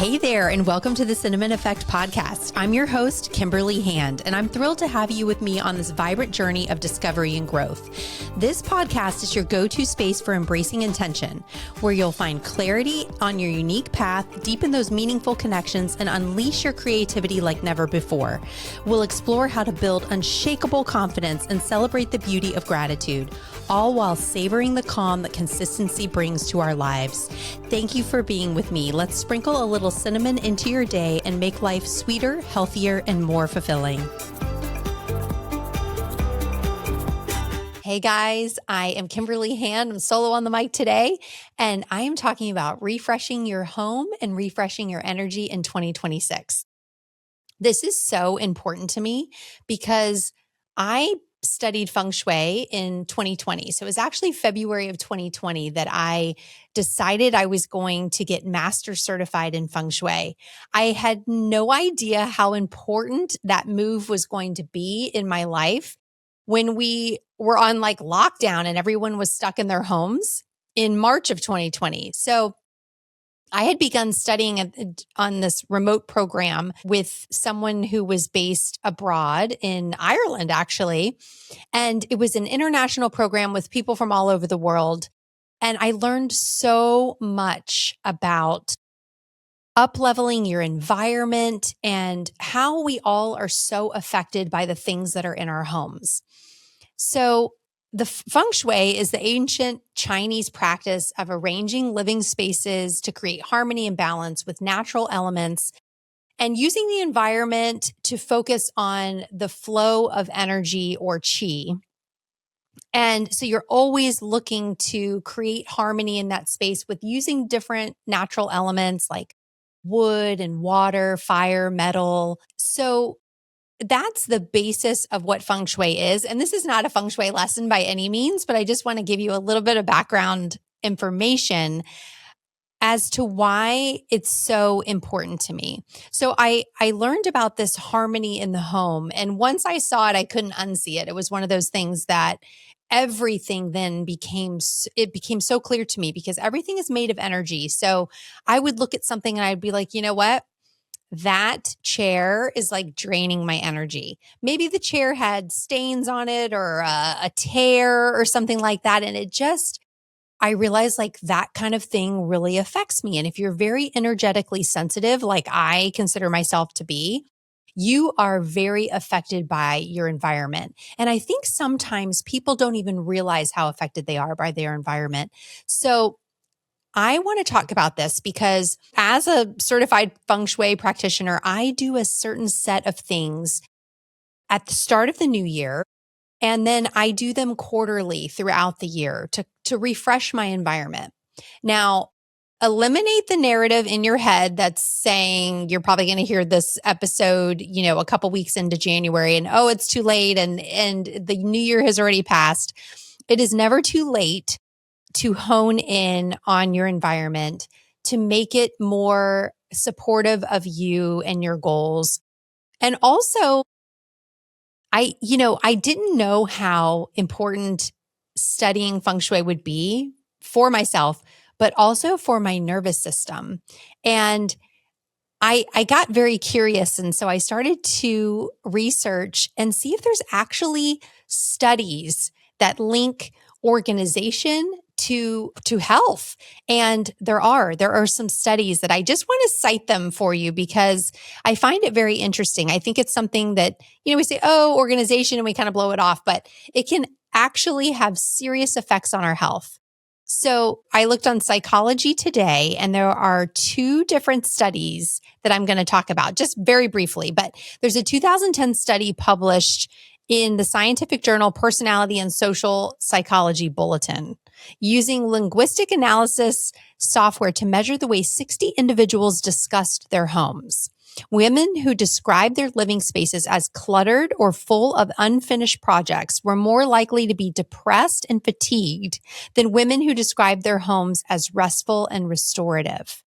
Hey there, and welcome to the Cinnamon Effect podcast. I'm your host, Kimberly Hand, and I'm thrilled to have you with me on this vibrant journey of discovery and growth. This podcast is your go-to space for embracing intention, where you'll find clarity on your unique path, deepen those meaningful connections, and unleash your creativity like never before. We'll explore how to build unshakable confidence and celebrate the beauty of gratitude, all while savoring the calm that consistency brings to our lives. Thank you for being with me. Let's sprinkle a little cinnamon into your day and make life sweeter, healthier, and more fulfilling. Hey guys, I am Kimberly Hand. I'm solo on the mic today, and I am talking about refreshing your home and refreshing your energy in 2026. This is so important to me because I studied Feng Shui in 2020. So it was actually February of 2020 that I decided I was going to get master certified in Feng Shui. I had no idea how important that move was going to be in my life when we were on lockdown and everyone was stuck in their homes in March of 2020. So I had begun studying on this remote program with someone who was based abroad in Ireland, actually. And it was an international program with people from all over the world. And I learned so much about up-leveling your environment and how we all are so affected by the things that are in our homes. So the Feng Shui is the ancient Chinese practice of arranging living spaces to create harmony and balance with natural elements and using the environment to focus on the flow of energy or qi. And so you're always looking to create harmony in that space with using different natural elements like wood and water, fire, metal. So that's the basis of what Feng Shui is. And this is not a Feng Shui lesson by any means, but I just want to give you a little bit of background information as to why it's so important to me. So I learned about this harmony in the home. And once I saw it, I couldn't unsee it. It was one of those things that everything then became so clear to me because everything is made of energy. So I would look at something and I'd be like, you know what? That chair is like draining my energy. Maybe the chair had stains on it or a tear or something like that. And I realized that kind of thing really affects me. And if you're very energetically sensitive, like I consider myself to be, you are very affected by your environment. And I think sometimes people don't even realize how affected they are by their environment. So I want to talk about this because as a certified Feng Shui practitioner, I do a certain set of things at the start of the new year. And then I do them quarterly throughout the year to refresh my environment. Now, eliminate the narrative in your head that's saying you're probably going to hear this episode, a couple weeks into January and, oh, it's too late and the new year has already passed. It is never too late to hone in on your environment, to make it more supportive of you and your goals. And also, I didn't know how important studying Feng Shui would be for myself, but also for my nervous system. And I got very curious. And so I started to research and see if there's actually studies that link organization to health. And there are some studies that I just want to cite them for you because I find it very interesting. I think it's something that, we say, oh, organization, and we kind of blow it off, but it can actually have serious effects on our health. So I looked on Psychology Today, and there are two different studies that I'm going to talk about just very briefly, but there's a 2010 study published in the scientific journal Personality and Social Psychology Bulletin, using linguistic analysis software to measure the way 60 individuals discussed their homes. Women who described their living spaces as cluttered or full of unfinished projects were more likely to be depressed and fatigued than women who described their homes as restful and restorative.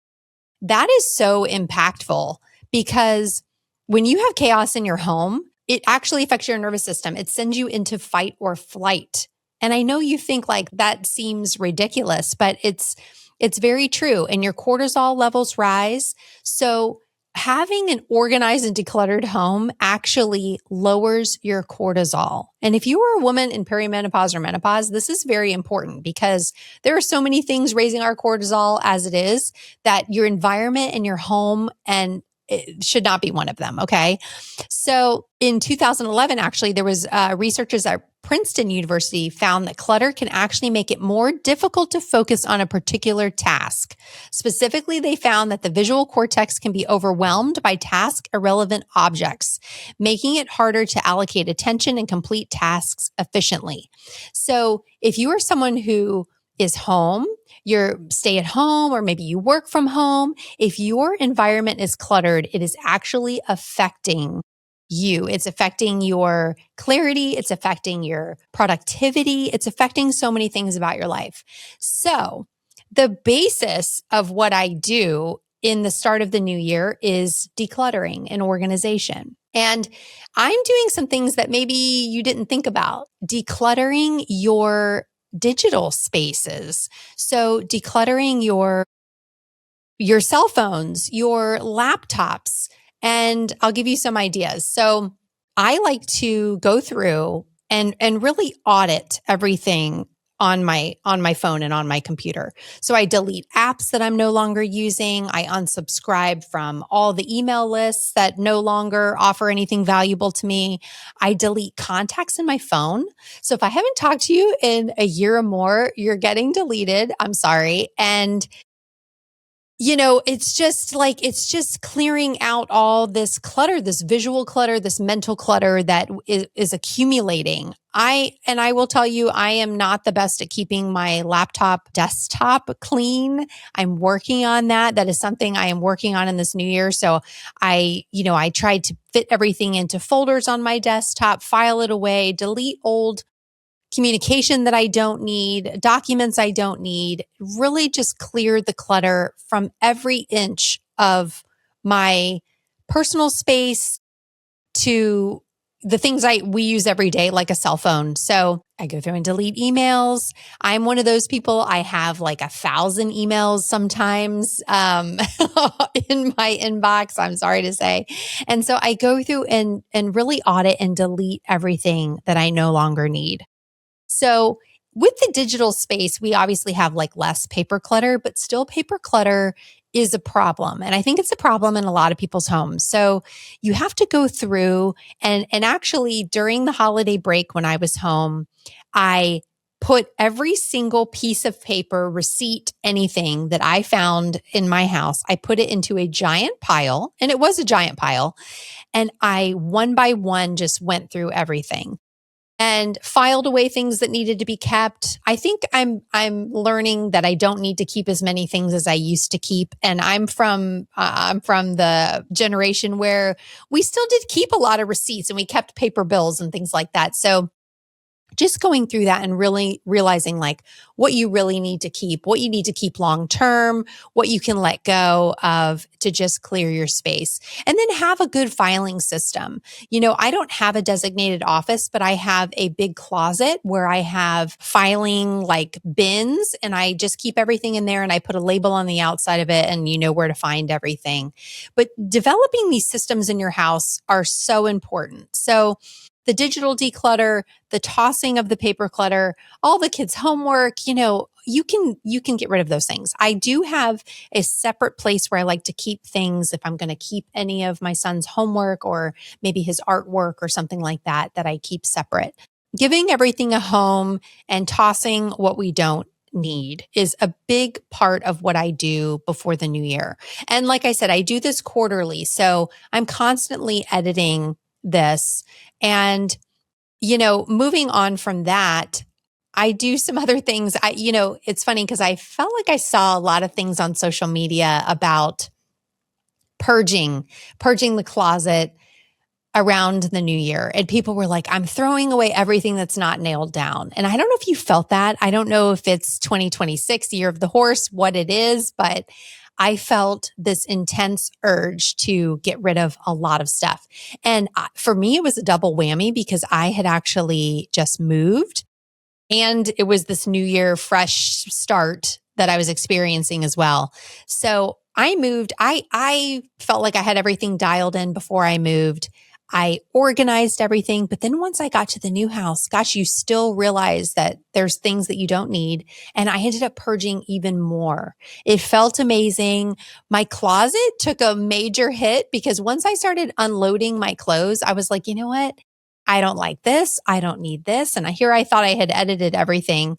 That is so impactful because when you have chaos in your home, it actually affects your nervous system. It sends you into fight or flight. And I know you think that seems ridiculous, but it's It's very true. And your cortisol levels rise. So, having an organized and decluttered home actually lowers your cortisol. And if you are a woman in perimenopause or menopause, this is very important because there are so many things raising our cortisol as it is that your environment and your home and it should not be one of them. Okay. So in 2011, actually, there was researchers at Princeton University found that clutter can actually make it more difficult to focus on a particular task. Specifically, they found that the visual cortex can be overwhelmed by task irrelevant objects, making it harder to allocate attention and complete tasks efficiently. So if you are someone who is home, you're stay at home, or maybe you work from home, if your environment is cluttered, it is actually affecting you. It's affecting your clarity. It's affecting your productivity. It's affecting so many things about your life. So the basis of what I do in the start of the new year is decluttering and organization. And I'm doing some things that maybe you didn't think about. Decluttering your digital spaces. So decluttering your cell phones, your laptops, and I'll give you some ideas. So I like to go through and really audit everything on my phone and on my computer. So I delete apps that I'm no longer using. I unsubscribe from all the email lists that no longer offer anything valuable to me. I delete contacts in my phone. So if I haven't talked to you in a year or more, you're getting deleted. I'm sorry. And it's just clearing out all this clutter, this visual clutter, this mental clutter that is accumulating. I will tell you, I am not the best at keeping my laptop desktop clean. I'm working on that. That is something I am working on in this new year. So I tried to fit everything into folders on my desktop, file it away, delete old communication that I don't need, documents I don't need, really just clear the clutter from every inch of my personal space to the things we use every day, like a cell phone. So I go through and delete emails. I'm one of those people. I have like 1,000 emails sometimes in my inbox. I'm sorry to say. And so I go through and really audit and delete everything that I no longer need. So with the digital space, we obviously have like less paper clutter, but still paper clutter is a problem. And I think it's a problem in a lot of people's homes. So you have to go through and actually during the holiday break when I was home, I put every single piece of paper, receipt, anything that I found in my house, I put it into a giant pile, and it was a giant pile. And I one by one just went through everything and filed away things that needed to be kept. I think I'm learning that I don't need to keep as many things as I used to keep. And I'm from the generation where we still did keep a lot of receipts and we kept paper bills and things like that. So just going through that and really realizing like what you really need to keep, what you need to keep long term, what you can let go of to just clear your space. And then have a good filing system. I don't have a designated office, but I have a big closet where I have filing like bins and I just keep everything in there and I put a label on the outside of it and you know where to find everything. But developing these systems in your house are so important. So the digital declutter, the tossing of the paper clutter, all the kids' homework, you can get rid of those things. I do have a separate place where I like to keep things if I'm going to keep any of my son's homework or maybe his artwork or something like that I keep separate. Giving everything a home and tossing what we don't need is a big part of what I do before the new year. And like I said, I do this quarterly. So I'm constantly editing this. And, moving on from that, I do some other things. It's funny because I felt like I saw a lot of things on social media about purging the closet around the new year. And people were like, I'm throwing away everything that's not nailed down. And I don't know if you felt that. I don't know if it's 2026, the year of the horse, what it is, but I felt this intense urge to get rid of a lot of stuff. And for me, it was a double whammy because I had actually just moved and it was this new year, fresh start that I was experiencing as well. So I moved. I felt like I had everything dialed in before I moved. I organized everything. But then once I got to the new house, gosh, you still realize that there's things that you don't need. And I ended up purging even more. It felt amazing. My closet took a major hit because once I started unloading my clothes, I was like, you know what? I don't like this. I don't need this. And here I thought I had edited everything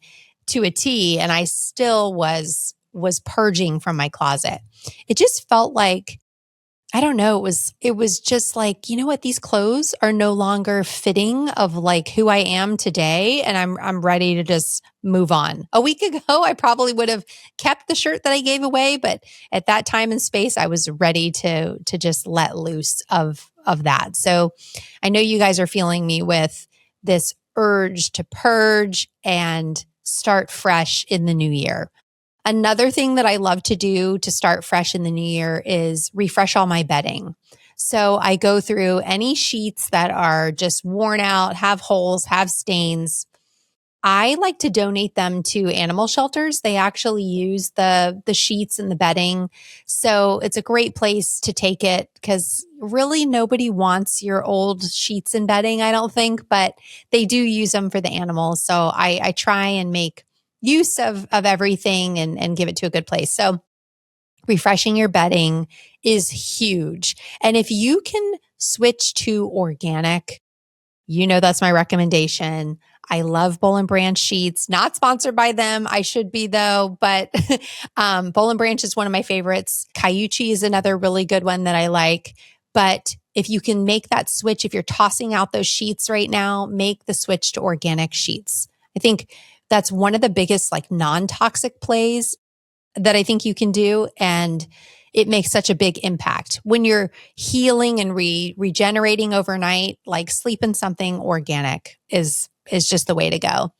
to a T, and I still was purging from my closet. It just felt like, I don't know, it was just like, you know what, these clothes are no longer fitting of like who I am today, and I'm ready to just move on. A week ago, I probably would have kept the shirt that I gave away, but at that time and space, I was ready to just let loose of that. So I know you guys are feeling me with this urge to purge and start fresh in the new year. Another thing that I love to do to start fresh in the new year is refresh all my bedding. So I go through any sheets that are just worn out, have holes, have stains. I like to donate them to animal shelters. They actually use the sheets and the bedding. So it's a great place to take it because really nobody wants your old sheets and bedding, I don't think, but they do use them for the animals. So I try and make use of everything and give it to a good place. So refreshing your bedding is huge. And if you can switch to organic, that's my recommendation. I love Boll and Branch sheets. Not sponsored by them. I should be though, but Boll and Branch is one of my favorites. Cayuchi is another really good one that I like. But if you can make that switch, if you're tossing out those sheets right now, make the switch to organic sheets. I think that's one of the biggest like non-toxic plays that I think you can do. And it makes such a big impact when you're healing and regenerating overnight. Like sleep in something organic is just the way to go.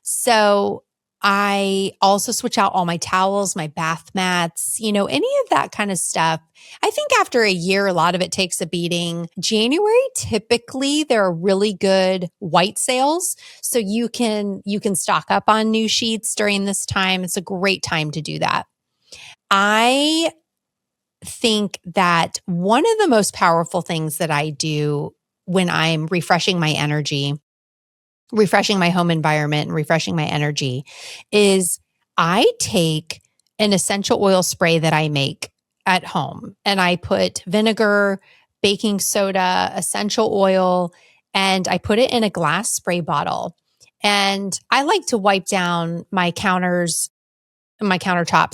So I also switch out all my towels, my bath mats, any of that kind of stuff. I think after a year, a lot of it takes a beating. January, typically there are really good white sales. So you can stock up on new sheets during this time. It's a great time to do that. I think that one of the most powerful things that I do when I'm refreshing my energy, refreshing my home environment and refreshing my energy is I take an essential oil spray that I make at home and I put vinegar, baking soda, essential oil, and I put it in a glass spray bottle. And I like to wipe down my countertops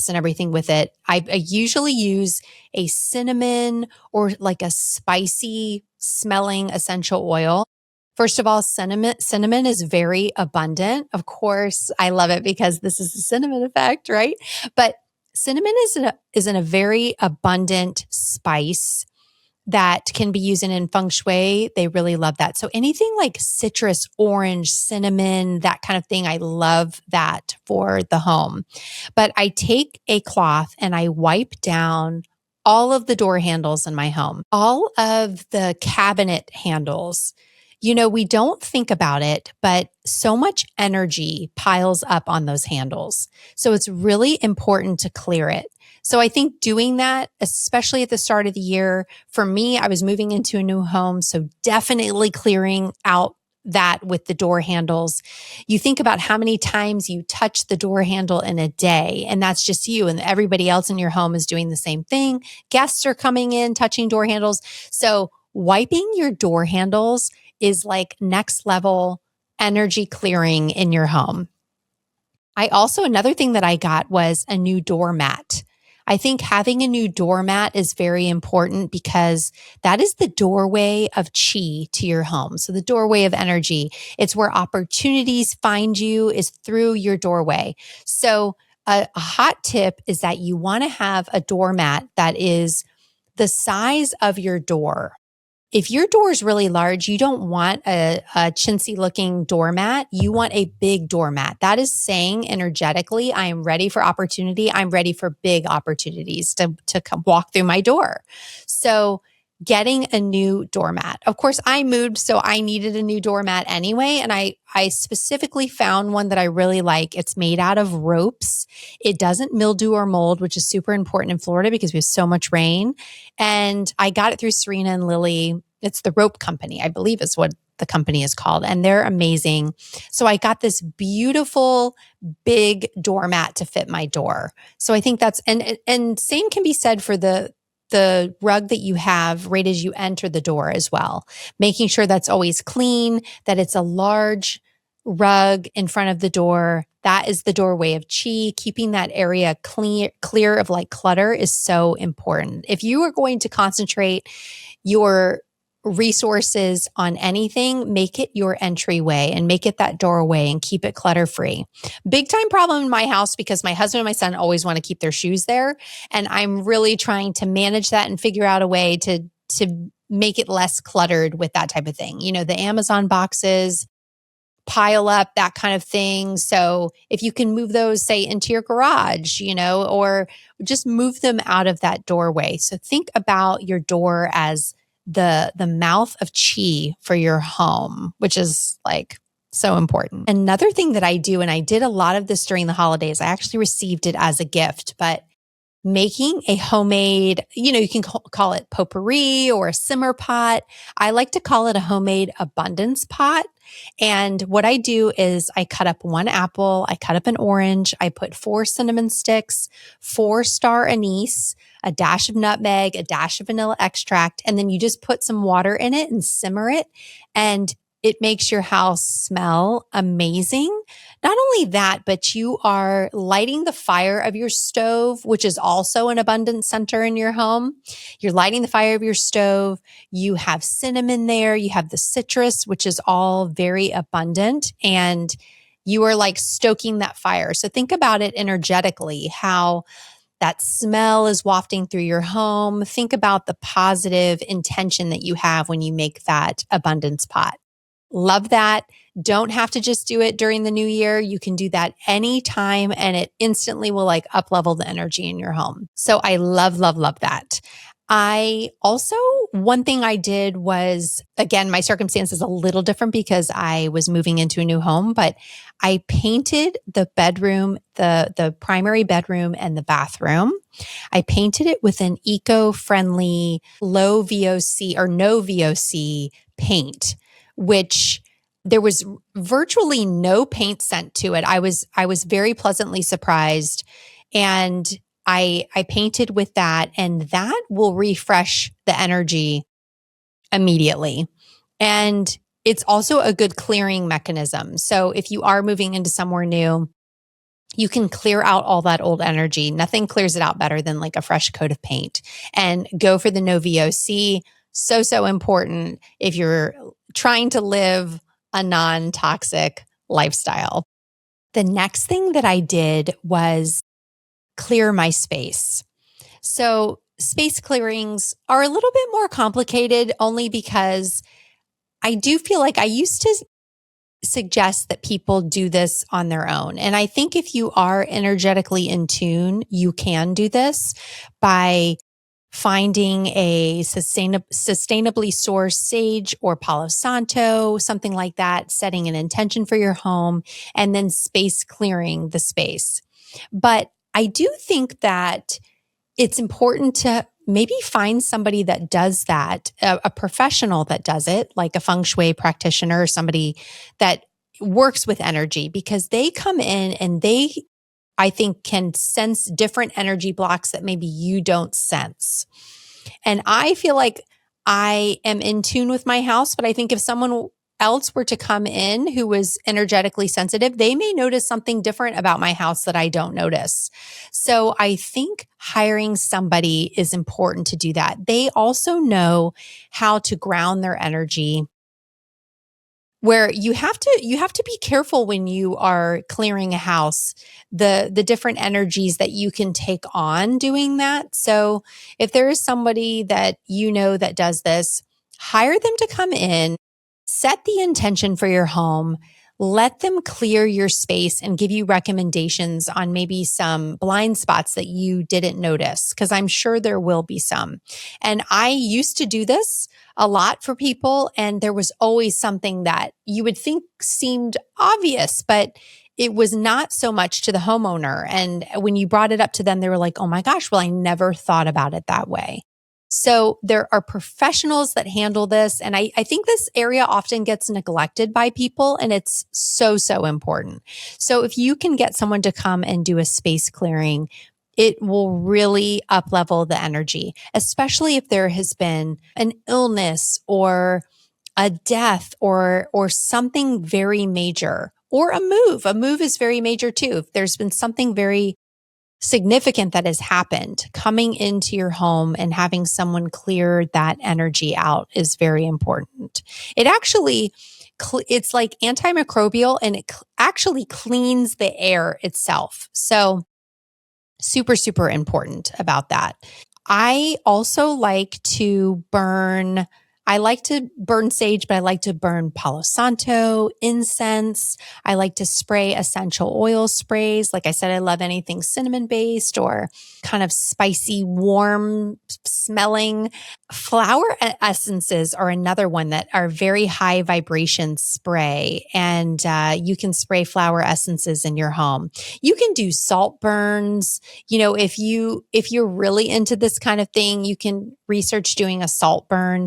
and everything with it. I usually use a cinnamon or like a spicy smelling essential oil. First of all, cinnamon is very abundant. Of course, I love it because this is the cinnamon effect, right? But cinnamon is in a very abundant spice that can be used in Feng Shui. They really love that. So anything like citrus, orange, cinnamon, that kind of thing, I love that for the home. But I take a cloth and I wipe down all of the door handles in my home, all of the cabinet handles. We don't think about it, but so much energy piles up on those handles. So it's really important to clear it. So I think doing that, especially at the start of the year, for me, I was moving into a new home. So definitely clearing out that with the door handles. You think about how many times you touch the door handle in a day, and that's just you, and everybody else in your home is doing the same thing. Guests are coming in, touching door handles. So wiping your door handles is like next level energy clearing in your home. Another thing that I got was a new doormat. I think having a new doormat is very important because that is the doorway of chi to your home. So the doorway of energy, it's where opportunities find you is through your doorway. So a hot tip is that you want to have a doormat that is the size of your door. If your door is really large, you don't want a chintzy looking doormat. You want a big doormat. That is saying energetically, I am ready for opportunity. I'm ready for big opportunities to come walk through my door. So getting a new doormat. Of course, I moved, so I needed a new doormat anyway. And I specifically found one that I really like. It's made out of ropes. It doesn't mildew or mold, which is super important in Florida because we have so much rain. And I got it through Serena and Lily. It's the Rope Company, I believe is what the company is called. And they're amazing. So I got this beautiful big doormat to fit my door. So I think that's, and same can be said for the rug that you have right as you enter the door as well. Making sure that's always clean, that it's a large rug in front of the door. That is the doorway of chi. Keeping that area clear of like clutter is so important. If you are going to concentrate your resources on anything, make it your entryway and make it that doorway and keep it clutter free. Big time problem in my house because my husband and my son always want to keep their shoes there. And I'm really trying to manage that and figure out a way to make it less cluttered with that type of thing. You know, the Amazon boxes pile up, that kind of thing. So if you can move those, say, into your garage, you know, or just move them out of that doorway. So think about your door as the mouth of chi for your home, which is like so important. Another thing that I do, and I did a lot of this during the holidays, I actually received it as a gift, but making a homemade, you know, you can call it potpourri or a simmer pot. I like to call it a homemade abundance pot. And what I do is I cut up one apple, I cut up an orange, I put 4 cinnamon sticks, 4 star anise, a dash of nutmeg, a dash of vanilla extract, and then you just put some water in it and simmer it. And it makes your house smell amazing. Not only that, but you are lighting the fire of your stove, which is also an abundance center in your home. You're lighting the fire of your stove. You have cinnamon there. You have the citrus, which is all very abundant. And you are like stoking that fire. So think about it energetically, how that smell is wafting through your home. Think about the positive intention that you have when you make that abundance pot. Love that. Don't have to just do it during the new year. You can do that anytime and it instantly will like up level the energy in your home. So I love, love, love that. I also, one thing I did was, again, my circumstance is a little different because I was moving into a new home, but I painted the bedroom, the primary bedroom and the bathroom. I painted it with an eco-friendly low VOC or no VOC paint, which there was virtually no paint scent to it. I was very pleasantly surprised. And I painted with that, and that will refresh the energy immediately. And it's also a good clearing mechanism. So if you are moving into somewhere new, you can clear out all that old energy. Nothing clears it out better than like a fresh coat of paint. And go for the no VOC. So important if you're trying to live a non-toxic lifestyle. The next thing that I did was clear my space. So space clearings are a little bit more complicated only because I do feel like I used to suggest that people do this on their own. And I think if you are energetically in tune, you can do this by finding a sustainably sourced sage or Palo Santo, something like that, setting an intention for your home, and then space clearing the space. But I do think that it's important to maybe find somebody that does that, a professional that does it, like a Feng Shui practitioner or somebody that works with energy, because they come in and they, I think, can sense different energy blocks that maybe you don't sense. And I feel like I am in tune with my house, but I think if someone else were to come in who was energetically sensitive, they may notice something different about my house that I don't notice. So I think hiring somebody is important to do that. They also know how to ground their energy, where you have to be careful when you are clearing a house, the different energies that you can take on doing that. So if there is somebody that you know that does this, hire them to come in, set the intention for your home, let them clear your space and give you recommendations on maybe some blind spots that you didn't notice, because I'm sure there will be some. And I used to do this a lot for people, and there was always something that you would think seemed obvious, but it was not so much to the homeowner. And when you brought it up to them, they were like, oh my gosh, well, I never thought about it that way. So there are professionals that handle this. And I think this area often gets neglected by people, and it's so, so important. So if you can get someone to come and do a space clearing, it will really up level the energy, especially if there has been an illness or a death or something very major, or a move. A move is very major too. If there's been something very significant that has happened, coming into your home and having someone clear that energy out is very important. It actually, it's like antimicrobial, and it actually cleans the air itself. So super, super important about that. I also like to burn sage, but I like to burn Palo Santo, incense. I like to spray essential oil sprays. Like I said, I love anything cinnamon based or kind of spicy, warm smelling. Flower essences are another one that are very high vibration spray. And you can spray flower essences in your home. You can do salt burns. If you're really into this kind of thing, you can research doing a salt burn.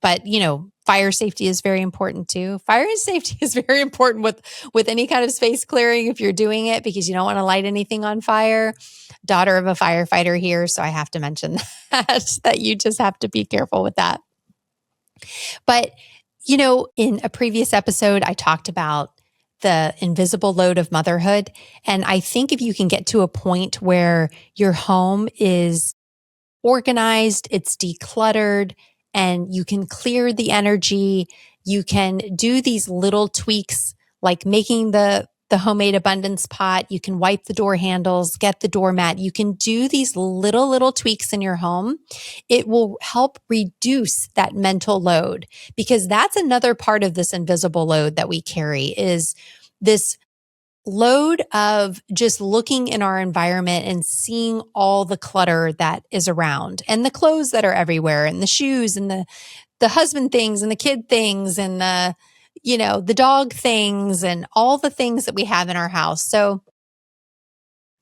But fire safety is very important too. Fire safety is very important with any kind of space clearing if you're doing it, because you don't want to light anything on fire. Daughter of a firefighter here, so I have to mention that you just have to be careful with that. But in a previous episode, I talked about the invisible load of motherhood. And I think if you can get to a point where your home is organized, it's decluttered, and you can clear the energy, you can do these little tweaks like making the homemade abundance pot. You can wipe the door handles, get the doormat. You can do these little tweaks in your home. It will help reduce that mental load, because that's another part of this invisible load that we carry, is this load of just looking in our environment and seeing all the clutter that is around, and the clothes that are everywhere, and the shoes, and the husband things, and the kid things, and the dog things, and all the things that we have in our house. So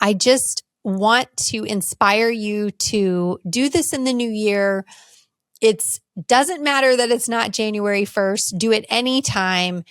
I just want to inspire you to do this in the new year. It doesn't matter that it's not January 1st. Do it anytime.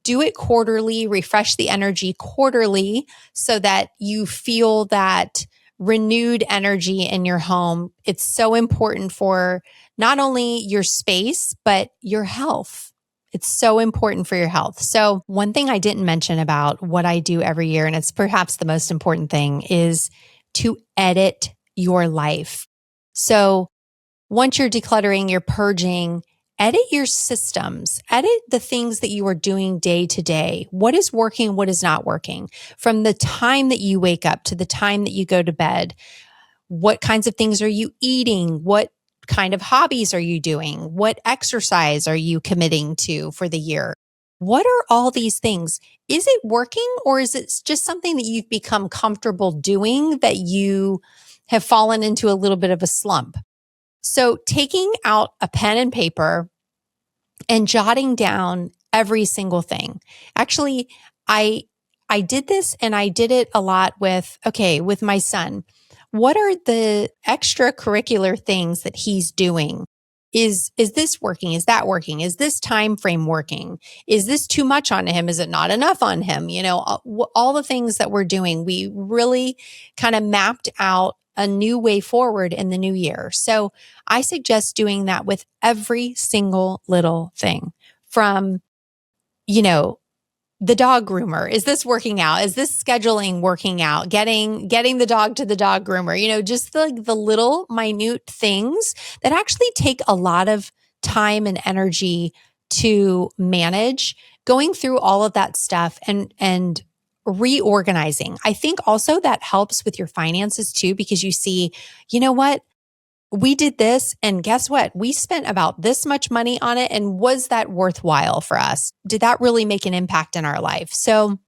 Do it quarterly, refresh the energy quarterly so that you feel that renewed energy in your home. It's so important for not only your space, but your health. It's so important for your health. So one thing I didn't mention about what I do every year, and it's perhaps the most important thing, is to edit your life. So once you're decluttering, you're purging, edit your systems, edit the things that you are doing day to day. What is working? What is not working? From the time that you wake up to the time that you go to bed, what kinds of things are you eating? What kind of hobbies are you doing? What exercise are you committing to for the year? What are all these things? Is it working, or is it just something that you've become comfortable doing that you have fallen into a little bit of a slump? So taking out a pen and paper and jotting down every single thing. Actually, I did this, and I did it a lot with my son. What are the extracurricular things that he's doing? Is this working? Is that working? Is this time frame working? Is this too much on him? Is it not enough on him? All the things that we're doing, we really kind of mapped out a new way forward in the new year. So I suggest doing that with every single little thing, from, the dog groomer. Is this working out? Is this scheduling working out? Getting the dog to the dog groomer, just the little minute things that actually take a lot of time and energy to manage, going through all of that stuff and reorganizing. I think also that helps with your finances too, because you see, you know what? we did this, and guess what? We spent about this much money on it. And was that worthwhile for us? Did that really make an impact in our life? So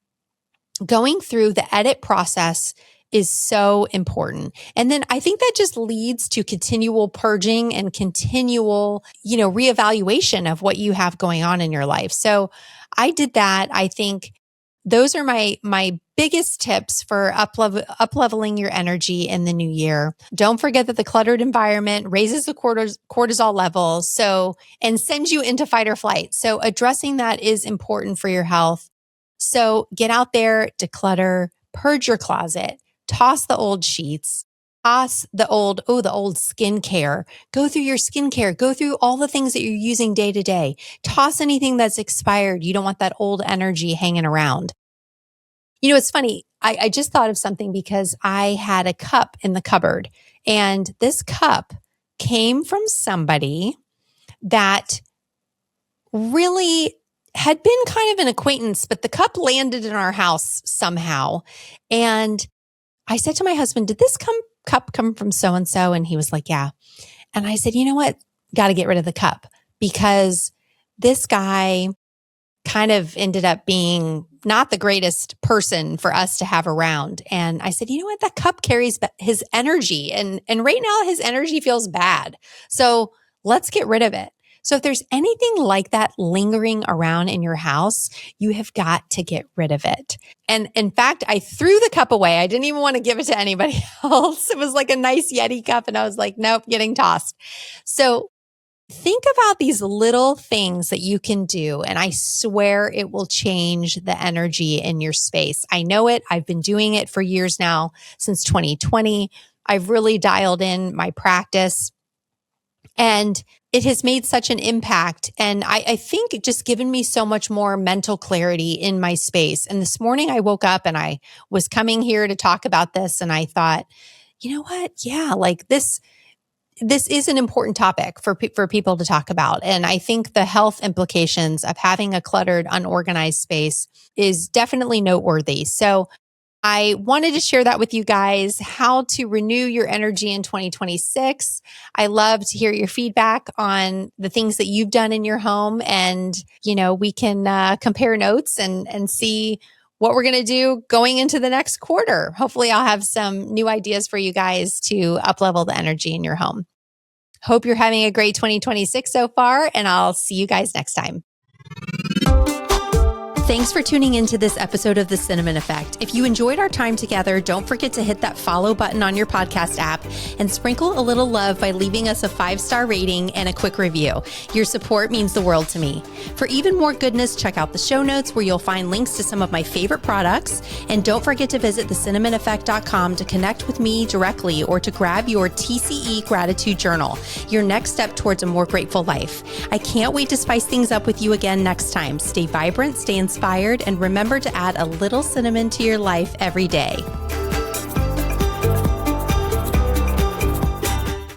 going through the edit process is so important. And then I think that just leads to continual purging and continual, reevaluation of what you have going on in your life. So I did that. I think those are my biggest tips for up-leveling your energy in the new year. Don't forget that the cluttered environment raises the cortisol levels, and sends you into fight or flight. So addressing that is important for your health. So get out there, declutter, purge your closet, toss the old sheets, toss the old skincare. Go through your skincare, go through all the things that you're using day to day. Toss anything that's expired. You don't want that old energy hanging around. It's funny. I just thought of something because I had a cup in the cupboard, and this cup came from somebody that really had been kind of an acquaintance, but the cup landed in our house somehow. And I said to my husband, did this cup come from so-and-so? And he was like, yeah. And I said, you know what? Got to get rid of the cup, because this guy kind of ended up being not the greatest person for us to have around. And I said, you know what? That cup carries his energy. And right now his energy feels bad. So let's get rid of it. So if there's anything like that lingering around in your house, you have got to get rid of it. And in fact, I threw the cup away. I didn't even want to give it to anybody else. It was like a nice Yeti cup. And I was like, nope, getting tossed. So think about these little things that you can do, and I swear it will change the energy in your space. I know it. I've been doing it for years now, since 2020. I've really dialed in my practice, and it has made such an impact. And I think it just given me so much more mental clarity in my space. And this morning I woke up and I was coming here to talk about this, and I thought, you know what? Yeah, like this is an important topic for people to talk about. And I think the health implications of having a cluttered, unorganized space is definitely noteworthy. So I wanted to share that with you guys, how to renew your energy in 2026. I love to hear your feedback on the things that you've done in your home. And, we can compare notes and see what we're going to do going into the next quarter. Hopefully I'll have some new ideas for you guys to up-level the energy in your home. Hope you're having a great 2026 so far, and I'll see you guys next time. Thanks for tuning into this episode of The Cinnamon Effect. If you enjoyed our time together, don't forget to hit that follow button on your podcast app and sprinkle a little love by leaving us a 5-star rating and a quick review. Your support means the world to me. For even more goodness, check out the show notes where you'll find links to some of my favorite products. And don't forget to visit thecinnamoneffect.com to connect with me directly or to grab your TCE gratitude journal, your next step towards a more grateful life. I can't wait to spice things up with you again next time. Stay vibrant, stay inspired, and remember to add a little cinnamon to your life every day.